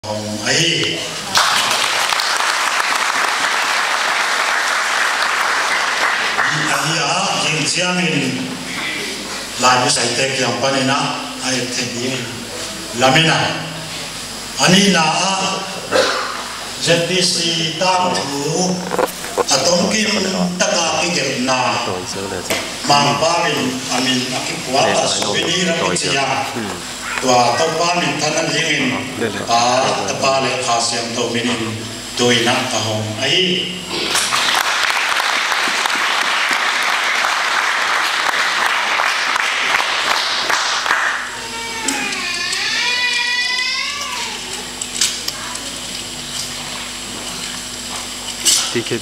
hồng ấy riêng riêng in lại với sai tệ yang panen na ai thế đi làm na anh na ZPC tang thu atong kim taka kigel na mang parin amin akikwata souvenir apichya tua to parin thanan hingin a tapale khasiam to minin toina kahong ai ठीक है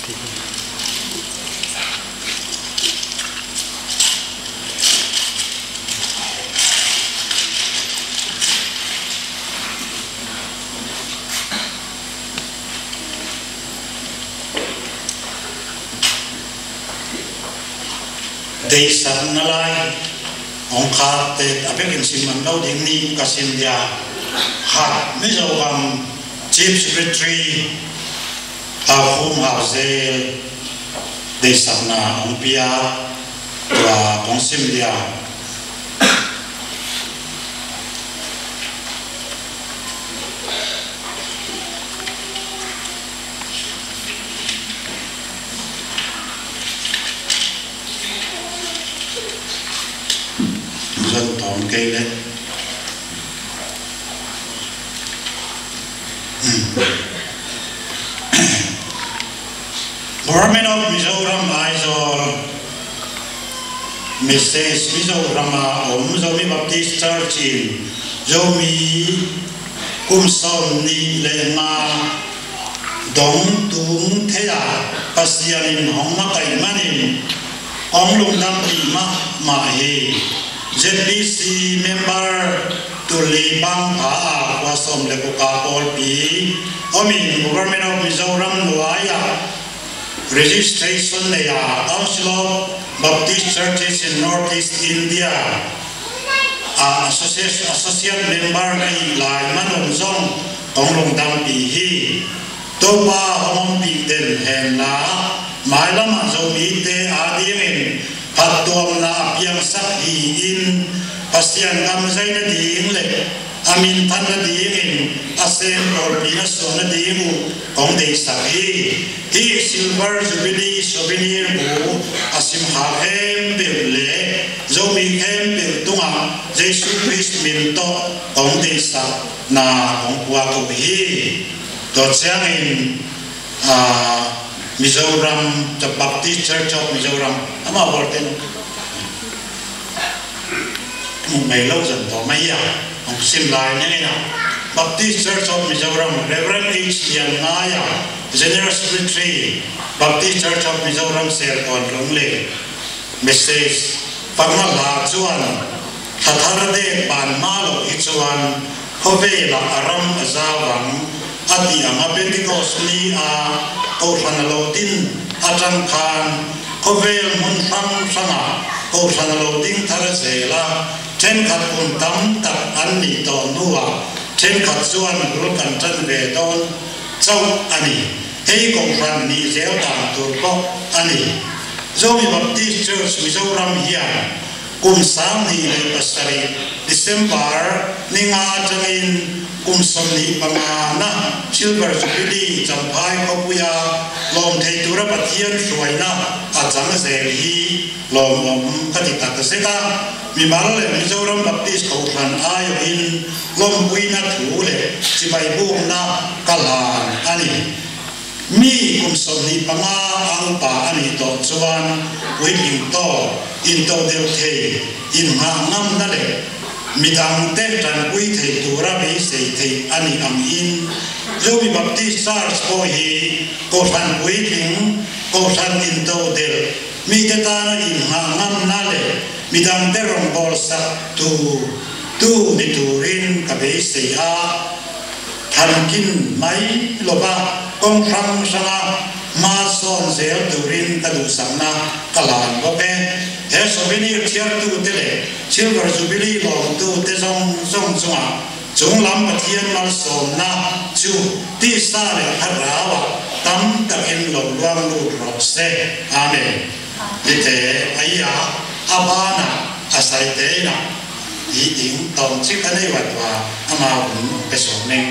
Dei san nalai ong kha te apek sim man lo ding ni ka sim dia hat me zo gam chief secretary hum hauze dei san na ong pia wa ong sim dia dân tóm cây lên Government of Mizoram Aizol Mrs. Mizorama Zomi Baptist Church in Zomi Kumson Ni Lema Dong Tung Thea Pasianin Hong Makai Manin Ong Lung Dam Lima Mahi ZPC member to Libang Paa Wasom Lepuka Polpi Omin Government of Mizoram Luaya Registration Lea Council of Baptist Churches in Northeast India Associate member Kai Lai Manon Zong Ong Dam Pi Hi Topa Hong Pi Den Hen La Mai Lama Zomi Te Adiemin Patuam na apiang sakhi in pasian gamzai na ding le amin tan na dingin asem or pinaso na dingu kong de sakhi hi silver jubilee souvenir bu asim hahem bille zomi hem bil tunga jesu christ minto kong de sak na kong kwa ko hi to changin Mizoram, the Baptist Church of Mizoram, ama borten. Ngày lâu dần to mấy à, ông xin lại như thế nào. Baptist Church of Mizoram, Reverend H. Lian Naya, General Secretary, Baptist Church of Mizoram, Sir Kon Long Le, Mrs. Pagmala Chuan, Hatharade Ban Malo Ichuan, Hovela Aram Azawang, Ati Anga Pentecost ni a Câu Phan Lô Tin Atang Khan Kovel Mun Phang Phanga Câu Phan Lô Tin Tharazela Ten Khat Kun Tam Tak Ani To Nuwa Ten Khat Chuan Guru Kan Chan Ve Don Chau Ani Hei Câu Phan Ni Zeo Tam Tur Ko Ani Zomi Baptist Church Mizoram Hian Kum Sam Ni Le Pasari December Ninga Jangin Kum Somni Pangana Silver Jubilee Champai Kopuya Lom Thei Tura Pathian Suaina Achang Zehi Lom Katita Kaseka Mimal Mizoram Baptist Kopan Ayo in Lom Puina Thule Sipai Buna Kalan Ani Mi Kum Somni Panga Angpa Ani To Chuan Wiping To Into Del Thei In Ngam Nale Midang te tran pui thei tura be sei thei ani am in Zomi Baptist Church po hi ko than pui thing ko than in to del mi te ta na in ha ngam na le midang te rong bol sa tu ni turin ka be sei a than kin mai lo ba kong phang sanga ma son zel turin ka du samna kalan bo pe he souvenir tiar tu tele silver jubilee long tu te song song songa chúng lắm mà thiên mal sôm na chú tí sa lệ khát ráo tâm đặc in lồng loang lụt rọt xe amen như thế ấy abana asai thế na ý tiếng tổng chức anh ấy vật và ama cũng cái số này